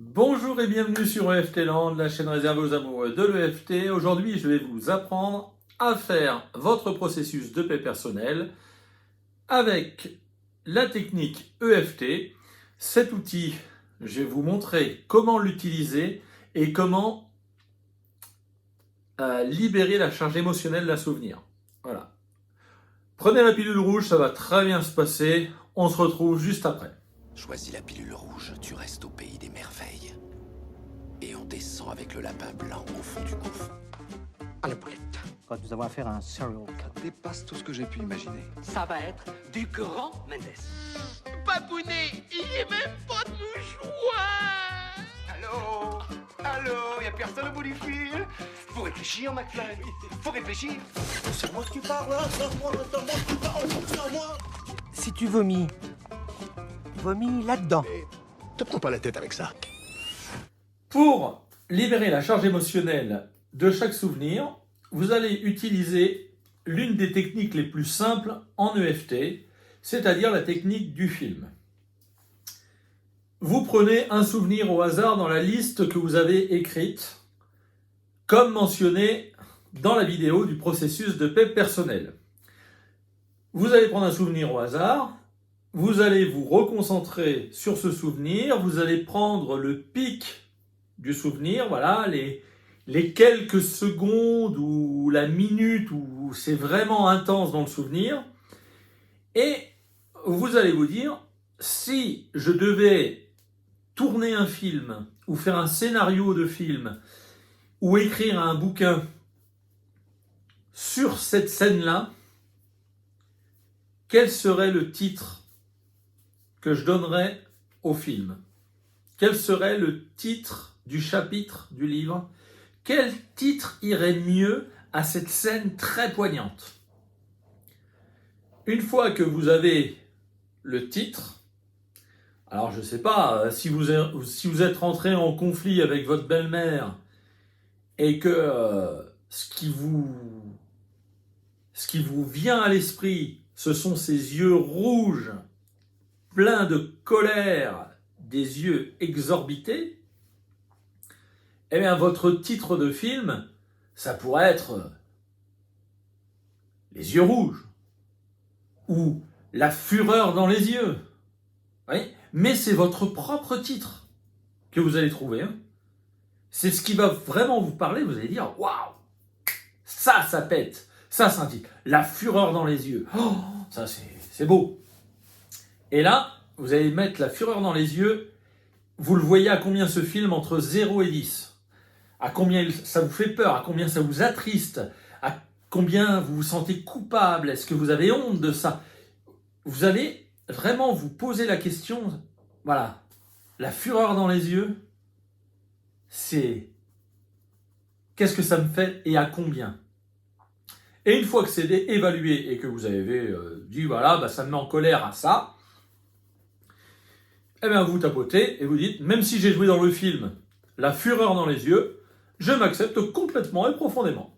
Bonjour et bienvenue sur EFT Land, la chaîne réservée aux amoureux de l'EFT. Aujourd'hui, je vais vous apprendre à faire votre processus de paix personnelle avec la technique EFT. Cet outil, je vais vous montrer comment l'utiliser et comment libérer la charge émotionnelle d'un souvenir. Voilà. Prenez la pilule rouge, ça va très bien se passer. On se retrouve juste après. Choisis la pilule rouge, tu restes au pays des merveilles. Et on descend avec le lapin blanc au fond du gouffre. À la boulette. Quand nous avons affaire à un serial killer. Dépasse tout ce que j'ai pu imaginer. Ça va être du grand Mendes. Babounet, il n'y a même pas de mouchoir. Allô? Allô? Y'a personne au bout du fil? Faut réfléchir, McFly. Faut réfléchir. C'est moi qui parle, hein? C'est moi qui parle. C'est moi. Si tu vomis, vomis là-dedans. Te prends pas la tête avec ça. Pour libérer la charge émotionnelle de chaque souvenir, vous allez utiliser l'une des techniques les plus simples en EFT, c'est-à-dire la technique du film. Vous prenez un souvenir au hasard dans la liste que vous avez écrite, comme mentionné dans la vidéo du processus de paix personnelle. Vous allez prendre un souvenir au hasard, vous allez vous reconcentrer sur ce souvenir, vous allez prendre le pic du souvenir, voilà, les quelques secondes ou la minute où c'est vraiment intense dans le souvenir, et vous allez vous dire, si je devais tourner un film, ou faire un scénario de film, ou écrire un bouquin sur cette scène-là, quel serait le titre que je donnerais au film? Quel serait le titre du chapitre du livre? Quel titre irait mieux à cette scène très poignante? Une fois que vous avez le titre, alors je ne sais pas, si vous êtes rentré en conflit avec votre belle-mère et que ce qui vous vient à l'esprit, ce sont ces yeux rouges, pleins de colère, des yeux exorbités, eh bien, votre titre de film, ça pourrait être Les yeux rouges ou La fureur dans les yeux. Oui, mais c'est votre propre titre que vous allez trouver. Hein. C'est ce qui va vraiment vous parler. Vous allez dire waouh, ça pète. Ça, c'est un titre. La fureur dans les yeux. Oh, ça, c'est beau. Et là, vous allez mettre La fureur dans les yeux. Vous le voyez à combien ce film entre 0 et 10? À combien ça vous fait peur? À combien ça vous attriste? À combien vous vous sentez coupable? Est-ce que vous avez honte de ça? Vous allez vraiment vous poser la question, voilà, la fureur dans les yeux, c'est qu'est-ce que ça me fait et à combien? Et une fois que c'est évalué et que vous avez dit, voilà, ça me met en colère à ça, eh bien vous tapotez et vous dites, même si j'ai joué dans le film La fureur dans les yeux, je m'accepte complètement et profondément.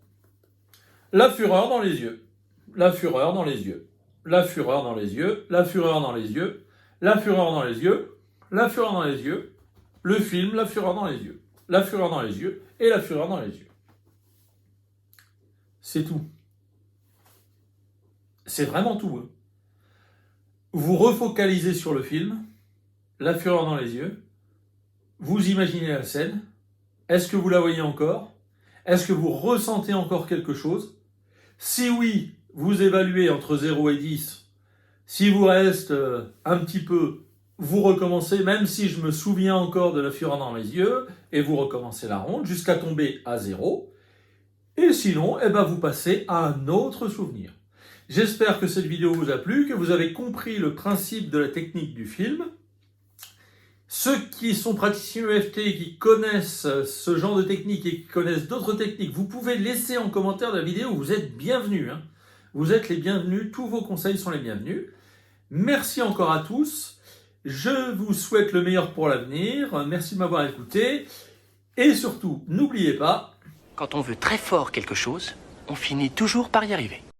La fureur dans les yeux, la fureur dans les yeux, la fureur dans les yeux, la fureur dans les yeux, la fureur dans les yeux, la fureur dans les yeux, le film La fureur dans les yeux, la fureur dans les yeux et la fureur dans les yeux. C'est tout. C'est vraiment tout. Hein. Vous refocalisez sur le film, La fureur dans les yeux, vous imaginez la scène. Est-ce que vous la voyez encore? Est-ce que vous ressentez encore quelque chose? Si oui, vous évaluez entre 0 et 10. Si vous reste un petit peu, vous recommencez, même si je me souviens encore de La fureur dans les yeux, et vous recommencez la ronde jusqu'à tomber à 0. Et sinon, vous passez à un autre souvenir. J'espère que cette vidéo vous a plu, que vous avez compris le principe de la technique du film. Ceux qui sont praticiens EFT, qui connaissent ce genre de technique et qui connaissent d'autres techniques, vous pouvez laisser en commentaire de la vidéo, vous êtes bienvenus. Hein. Vous êtes les bienvenus, tous vos conseils sont les bienvenus. Merci encore à tous, je vous souhaite le meilleur pour l'avenir, merci de m'avoir écouté, et surtout, n'oubliez pas, Quand on veut très fort quelque chose, on finit toujours par y arriver.